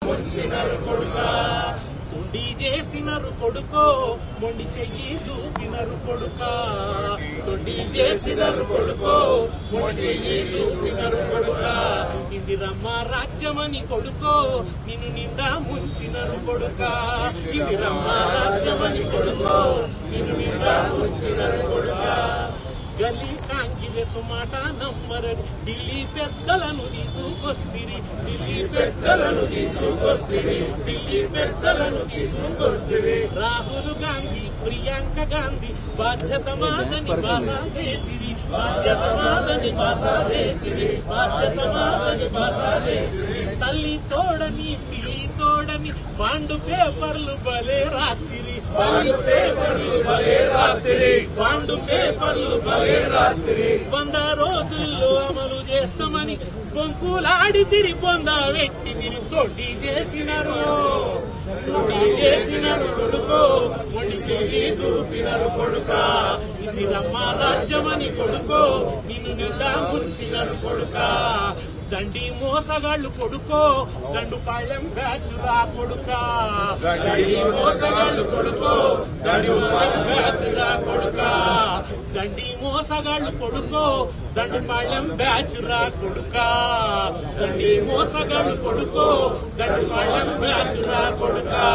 ముంచినరు కొడుకా తుండి చేసినరు కొడుకో మొండి చెయ్యి చూపినరు కొడుకా తొండి చేసినరు కొడుకో మొండి చెయ్యి చూపినరు కొడుకా ఇందిరమ్మ రాజ్యమని కొడుకో నిన్ను నిండా ముంచినరు కొడుకా ఇందిరమ్మ రాజ్యమని కొడుకో నిన్ను నిండా ముంచినరు కొడుకా గల్లీ కాంగ్రెస్ మాట నమ్మరని ఢిల్లీ పెద్దలను తీసుకొస్తిరి ఢిల్లీ పెద్దలను తీసుకొస్తిరి ఢిల్లీ పెద్దలను తీసుకొస్తిరి రాహుల్ గాంధీ ప్రియాంక గాంధీ బాధ్యత మాదని బాసాదేసిరి బాధ్యత మాదని బాసాదేసిరి బాధ్యత మాదని బాసాదేసిరి తల్లి తోడని పిల్లి తోడని బాండు పేపర్లు బలే రాస్తిరి బాండు పేపర్లు బలే రాస్తిరి బాండు పేపర్లు బలే రాస్తిరి 100 రోజుల్లో అమలు చేస్తామని బొంకులాడి తిరి పొంద వెట్టి తిరి తొట్టి చేసినారు కొడుకో మొండి చెయ్యి చూపినరు కొడుకా ఇందిరమ్మ రాజ్యమని కొడుకో నిన్ను నిండా ముంచినరు కొడుకా దండి మోసగాళ్ళు కొడుకో దండు పాళ్యం బ్యాచురా కొడుకా దండి మోసగాళ్ళు కొడుకో దండు పాళ్యం బ్యాచురా కొడుకా దండి మోసగాళ్ళు కొడుకో దండు పాళ్యం బ్యాచురా కొడుకా దండి మోసగాళ్ళు కొడుకో దండు పాళ్యం బ్యాచురా కొడుకా